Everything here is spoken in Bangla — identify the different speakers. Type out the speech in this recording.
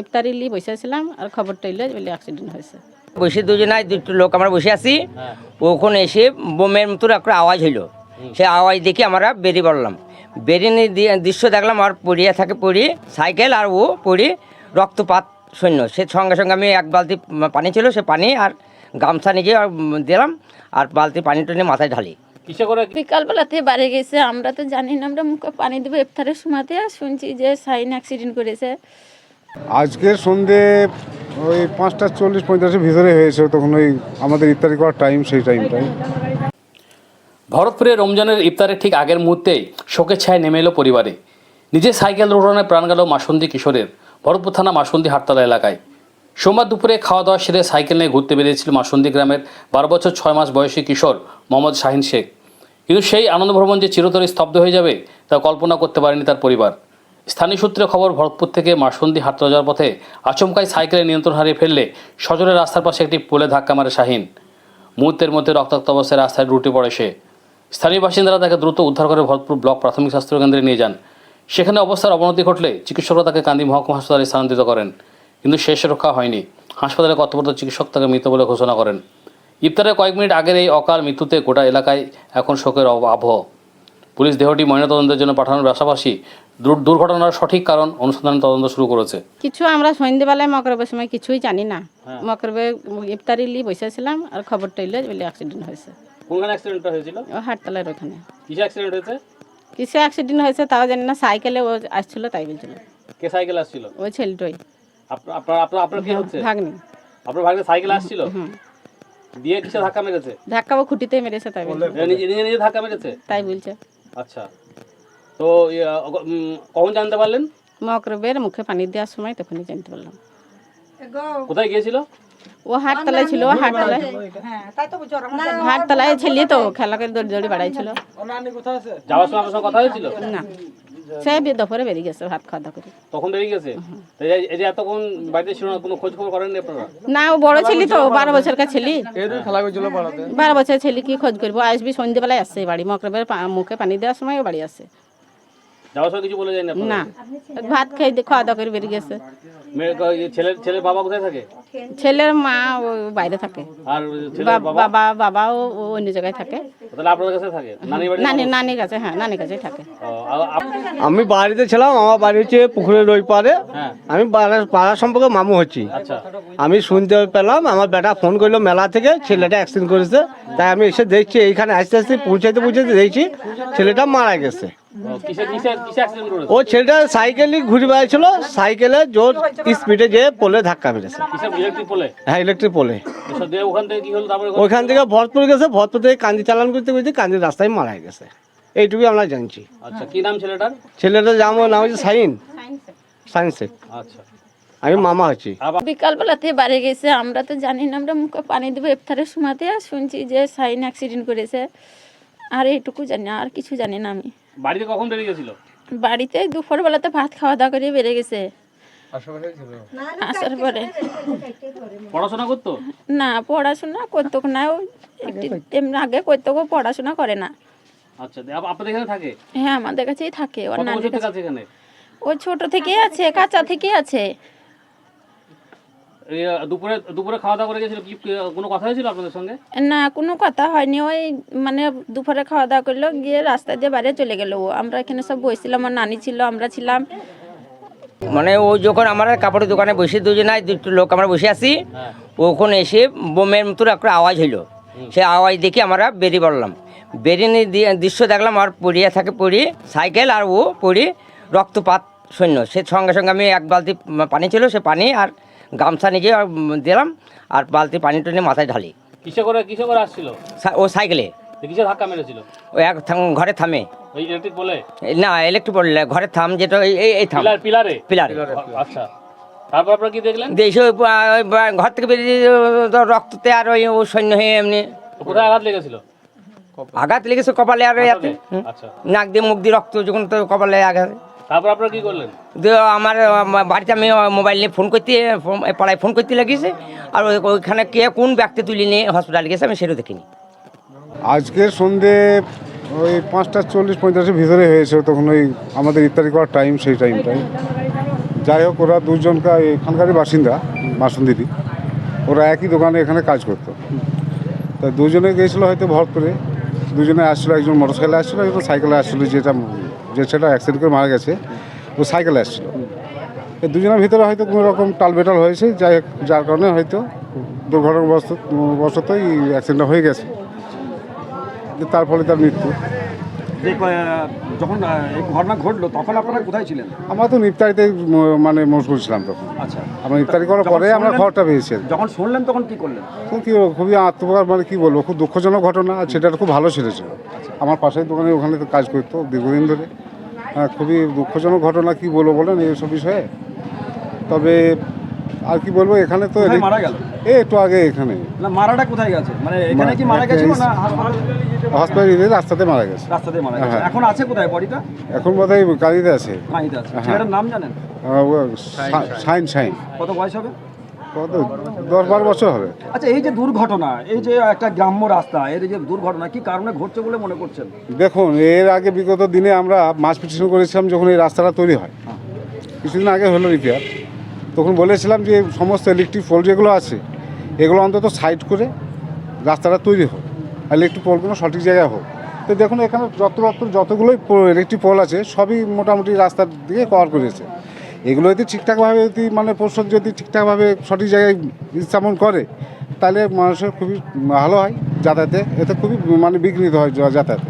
Speaker 1: ইফতারি লি বসেছিলাম আর খবরটা এলো বলে অ্যাক্সিডেন্ট হয়েছে।
Speaker 2: বসে দুজনায় দুটো লোক আমরা বসে আছি, ওখানে এসে বোমের মতো একটা আওয়াজ হইলো। সেই আওয়াজ দেখে আমরা বেরিয়ে পড়লাম। বেরিয়ে দৃশ্য দেখলাম আর পড়িয়ে থাকে, পড়ি সাইকেল আর ও পড়ি রক্তপাত শূন্য। সে সঙ্গে সঙ্গে আমি এক বালতি পানি ছিল, সে পানি আর গামছা নিজে দিলাম আর বালতি পানি টানি মাথায় ঢালি।
Speaker 1: বিকালবেলাতে বাড়ি গেছে, আমরা তো জানি না, আমরা মুখে পানি দেবো ইফতারের সময়তে শুনছি যে সাইন অ্যাক্সিডেন্ট করেছে।
Speaker 3: আজকে সন্ধে ওই 5:40-45 ভিতরে হয়েছে, তখন ওই আমাদের ইফতারি করার টাইম, সেই টাইমটাই।
Speaker 4: ভরতপুরে রমজানের ইফতারের ঠিক আগের মুহূর্তেই শোকের ছায়া নেমে এলো পরিবারে। নিজের সাইকেল দুর্ঘটনায় প্রাণ গেল মাসুন্দি কিশোরের ভরতপুর থানা মাসুন্দি হাটতলা এলাকায়। সোমবার দুপুরে খাওয়া দাওয়া সেরে সাইকেল নিয়ে ঘুরতে বেরিয়েছিল মাসুন্দি গ্রামের 12 বছর 6 মাস বয়সী কিশোর মোহাম্মদ শাহিন শেখ। কিন্তু সেই আনন্দ ভ্রমণ যে চিরতরে স্তব্ধ হয়ে যাবে তা কল্পনা করতে পারেনি তার পরিবার। স্থানীয় সূত্রে খবর, ভরতপুর থেকে মাসুন্দি হাটতলা যাওয়ার পথে আচমকাই সাইকেলের নিয়ন্ত্রণ হারিয়ে ফেললে সজোরে রাস্তার পাশে একটি পোলে ধাক্কা মারে শাহিন। মুহূর্তের মধ্যে রক্তাক্ত অবস্থায় রাস্তায় রুটে পড়ে সে। স্থানীয় বাসিন্দারা তাকে দ্রুত উদ্ধার করে ভরতপুর ব্লক প্রাথমিক স্বাস্থ্যকেন্দ্রে নিয়ে যান। সেখানে অবস্থার অবনতি ঘটলে চিকিৎসকরা তাকে কান্দি মহকুমা হাসপাতালে স্থানান্তরিত করেন, কিন্তু শেষ রক্ষা হয়নি। হাসপাতালে কর্তব্যরত চিকিৎসক তাকে মৃত বলে ঘোষণা করেন। ইফতারের কয়েক মিনিট আগের এই অকাল মৃত্যুতে গোটা এলাকায় এখন শোকের আবহ। পুলিশ দেহটি ময়নাতদন্তের জন্য পাঠানোর পাশাপাশি দুর্ঘটনার সঠিক কারণ অনুসন্ধানের তদন্ত শুরু করেছে।
Speaker 1: কিছু আমরা সন্ধ্যেবেলায় মকরবের সময় কিছুই জানি না, মকরবে ইফতারি লি বসেছিলাম আর খবরটা এলো বলে অ্যাক্সিডেন্ট হয়েছে।
Speaker 4: কোনখানে অ্যাক্সিডেন্টটা হয়েছিল?
Speaker 1: ও হাটতলার ওখানে।
Speaker 4: কিসে অ্যাক্সিডেন্ট হয়েছে?
Speaker 1: কিসে অ্যাক্সিডেন্ট হয়েছে তাও জানি না, সাইকেলে ও আসছিল তাই বলছিল।
Speaker 4: কে সাইকেল আসছিল?
Speaker 1: ওই ছেলেটাই।
Speaker 4: আপনার কি হচ্ছে?
Speaker 1: ভাগ্নি।
Speaker 4: আপনার ভাগ্নে সাইকেল আসছিল? দিয়ে কিসে ধাক্কা মেরেছে?
Speaker 1: ধাক্কা ও খুঁটিতে মেরেছে তাই বলছে।
Speaker 4: নিজে ধাক্কা মেরেছে
Speaker 1: তাই বলছে।
Speaker 4: আচ্ছা, তো কখন জানতে পারলেন?
Speaker 1: মকরবের মুখে পানি দেওয়ার সময় তখনই জানতে পারলাম।
Speaker 4: কোথায় গিয়েছিল?
Speaker 1: ও হাটতলায় ছিল, হাটতলায় ছেলে তো খেলা করে দৌড়ি দৌড়ি বাড়াইছিল।
Speaker 4: যাওয়ার সময় আপনার সঙ্গে কথা হয়েছিল
Speaker 1: না, সে দুপুরে বেরিয়ে গেছে ভাত খাওয়া দাওয়া করে।
Speaker 4: তখন বেরিয়ে গেছে? এই যে এতক্ষণ বাড়িতে ছিল না, কোনো খোঁজ খবর করেননি আপনারা?
Speaker 1: না, ও বড় ছেলে তো, 12 বছরকার ছেলে। 12 বছরের ছেলে কি খোঁজ করবো? আসবি সন্ধ্যেবেলায় আসছে বাড়ি, মকরবের মুখে পানি দেওয়ার সময় ও বাড়ি আসে।
Speaker 4: যাওয়ার সময় কিছু বলে যায়
Speaker 1: না, ভাত খাই খাওয়া দাওয়া করে বেরিয়ে গেছে।
Speaker 4: ছেলের বাবা কোথায় থাকে?
Speaker 1: ছেলের মা ও বাইরে থাকে,
Speaker 4: আর
Speaker 1: বাবাও অন্য জায়গায় থাকে।
Speaker 4: তাহলে আপনাদের কাছে থাকে?
Speaker 1: নানির কাছে। হ্যাঁ, নানির কাছে থাকে।
Speaker 5: আমি বাড়িতে ছিলাম, আমার বাড়ি হচ্ছে পুকুরের ওই পারে। আমি পাড়া সম্পর্কে মামু হচ্ছি। আমি শুনতে পেলাম আমার বেটা ফোন করলো মেলা থেকে, ছেলেটা অ্যাক্সিডেন্ট করেছে। তাই আমি এসে দেখছি, এইখানে আস্তে আস্তে পৌঁছাতে দেখছি ছেলেটা মারা গেছে। ও ছেলেটা সাইকেলই ঘুরে বেড়াচ্ছিল, সাইকেলে জোর স্পিডে যে পোলে ধাক্কা মেরেছে। হ্যাঁ, ইলেকট্রিক পোলে। ওইখান থেকে ভরতপুর গেছে, ভরতপুর থেকে কান্দি চালান করতে করতে কান্দির রাস্তায় মারা গেছে। এইটুকুই আমরা জানছি।
Speaker 4: আচ্ছা, কি নাম ছেলেটার?
Speaker 5: ছেলেটার নাম হচ্ছে শাহিন শেখ।
Speaker 4: আচ্ছা,
Speaker 5: আমি মামা হচ্ছি।
Speaker 1: বিকালবেলাতে বাড়ি গেছে, আমরা তো জানি না, আমরা মুখে পানি দেবো ইফতারের সময়তে শুনছি যে সাইন অ্যাক্সিডেন্ট করেছে। আর এইটুকু জানি, আর কিছু জানি না আমি।
Speaker 4: বাড়িতে কখন বেরিয়ে গেছিল?
Speaker 1: বাড়িতে দুপুরবেলাতে ভাত খাওয়া দাওয়া করে বেরিয়ে গেছে। আসার পরে
Speaker 4: পড়াশোনা করতো
Speaker 1: না, পড়াশোনা করতো না, ও এমনি আগে করতো, পড়াশোনা করে না।
Speaker 4: আচ্ছা, আপনাদের এখানে থাকে?
Speaker 1: হ্যাঁ, আমাদের কাছেই থাকে। ওর নানির কাছে।
Speaker 4: এখানে
Speaker 1: ও ছোট থেকে আছে, কাঁচা থেকে আছে।
Speaker 4: দুপুরে খাওয়া দাওয়া করে গেছিল, কি কোনো কথা হয়েছিল আপনাদের সঙ্গে?
Speaker 1: না, কোনো কথা হয়নি। ওই মানে দুপুরে খাওয়া দাওয়া করলো, গিয়ে রাস্তা দিয়ে বাইরে চলে গেল। আমরা এখানে সব বসছিলাম, আমার নানি ছিল, আমরা ছিলাম।
Speaker 2: মানে ও যখন আমরা কাপড়ের দোকানে বসে দুজনায় দুটো লোক আমরা বসে আছি, ওখানে এসে বোমের মতো একটা আওয়াজ হইলো। সেই আওয়াজ দেখে আমরা বেরিয়ে পড়লাম। বেরিয়ে দৃশ্য দেখলাম আর পড়িয়ে থাকে, পড়ি সাইকেল আর ও পড়ি রক্তপাত শূন্য। সে সঙ্গে সঙ্গে আমি এক বালতি পানি ছিল, সে পানি আর গামছা নিজে দিলাম আর বালতি পানি টানি মাথায় ঢালি।
Speaker 4: কিসে করে আসছিল?
Speaker 2: ও সাইকেলে।
Speaker 4: কিসে ধাক্কা মেরেছিল?
Speaker 2: ও এক ঘরে থামে।
Speaker 4: ওই ইলেকট্রিক পোলে?
Speaker 2: না, ইলেকট্রিক পোলে ঘরে থাম, যেটা এই থাম পিলারে।
Speaker 4: আচ্ছা, তারপর আপনারা কি দেখলেন?
Speaker 2: দেখি ঘর থেকে বেরিয়ে রক্ততে আর ওই সৈন্য হয়ে এমনি।
Speaker 4: কোথায় আঘাত লেগেছিল?
Speaker 2: আঘাত লেগেছে কপালে আর এতে।
Speaker 4: আচ্ছা,
Speaker 2: নাক দিয়ে মুখ দিয়ে রক্ত যখন তো কপালে আঘাত।
Speaker 4: তারপর আপনারা কি করলেন?
Speaker 2: আমার বাড়িতে আমি মোবাইল নিয়ে পাড়ায় ফোন করতে লাগিয়েছে, আর ওইখানে কে কোন ব্যক্তি তুলে নিয়ে হসপিটালে গেছে আমি সেটাও দেখিনি।
Speaker 3: আজকে সন্ধে ওই 5:40-45 ভিতরে হয়েছে, তখন ওই আমাদের ইফতারি করার টাইম, সেই টাইমটাই। যাই হোক ওরা দুজনকা এখানকারই বাসিন্দা মাসুন্দিরই, ওরা একই দোকানে এখানে কাজ করতো। তা দুজনে গিয়েছিলো হয়তো ভর করে, দুজনে আসছিলো, একজন মোটর সাইকেলে আসছিলো, একজন সাইকেলে আসছিলো। যে সেটা অ্যাক্সিডেন্ট করে মারা গেছে ও সাইকেলে আসছিলো। এই দুজনের ভিতরে হয়তো কোনো রকম টালবেটাল হয়েছে, যাই হোক যার কারণে হয়তো দুর্ঘটনাবশতই অ্যাক্সিডেন্টটা হয়ে গেছে, তার ফলে তার মৃত্যু।
Speaker 6: যখন এই ঘটনা ঘটলো তখন আপনারা কোথায় ছিলেন?
Speaker 3: আমরা তো ইফতারিতে মানে মশগুল ছিলাম তখন।
Speaker 6: আচ্ছা,
Speaker 3: আমরা ইফতারি করার পরে আমরা খবরটা পেয়েছি।
Speaker 6: যখন শুনলেন তখন কি করলেন?
Speaker 3: তো কি খুবই আত্মপ্রকাশ, মানে কি বলবো, খুব দুঃখজনক ঘটনা। আর সেটা খুব ভালো ছেলে ছিল, আমার পাশের দোকানে ওখানে তো কাজ করতো দীর্ঘদিন ধরে। খুবই দুঃখজনক ঘটনা, কি বলবো বলেন এইসব বিষয়ে। তবে আর কি বলবো, এখানে তো
Speaker 6: কোথায় মারা গেল?
Speaker 3: একটু আগে এখানে
Speaker 6: না, মারাটা কোথায় গেছে? মানে এখানে কি মারা গেছিল না
Speaker 3: হসপিটালে রাস্তাতে মারা গেছে?
Speaker 6: রাস্তাতে মারা গেছে।
Speaker 3: হ্যাঁ।
Speaker 6: এখন আছে কোথায় বডিটা?
Speaker 3: এখন বোধহয় গাড়িতে আছে।
Speaker 6: কাহিতে আছে।
Speaker 3: হ্যাঁ।
Speaker 6: ছেলেটার নাম জানেন?
Speaker 3: শাইন।
Speaker 6: কত বয়স হবে?
Speaker 3: কত 10-12 বছর হবে।
Speaker 6: আচ্ছা, এই যে দুর্ঘটনা, এই যে একটা গ্রাম্য রাস্তা, এর যে দুর্ঘটনা কি কারণে ঘটছে বলে মনে করছেন?
Speaker 3: দেখুন, এর আগে বিগত দিনে আমরা মাস পিটিশন করেছিলাম যখন এই রাস্তাটা তৈরি হয়, কিছুদিন আগে হলো রিপেয়ার। তখন বলেছিলাম যে সমস্ত ইলেকট্রিক পোল যেগুলো আছে এগুলো অন্তত সাইড করে রাস্তাটা তৈরি হোক, আর ইলেকট্রিক পোলগুলো সঠিক জায়গায় হোক। তো দেখুন, এখানে যতগুলোই ইলেকট্রিক পোল আছে সবই মোটামুটি রাস্তার দিকে কভার করেছে। এগুলো যদি ঠিকঠাকভাবে মানে পরিষদ যদি ঠিকঠাকভাবে সঠিক জায়গায় স্থাপন করে, তাহলে মানুষের খুবই ভালো হয় যাতায়াতে, এতে খুবই মানে বিঘ্নিত হয় যাতায়াতে।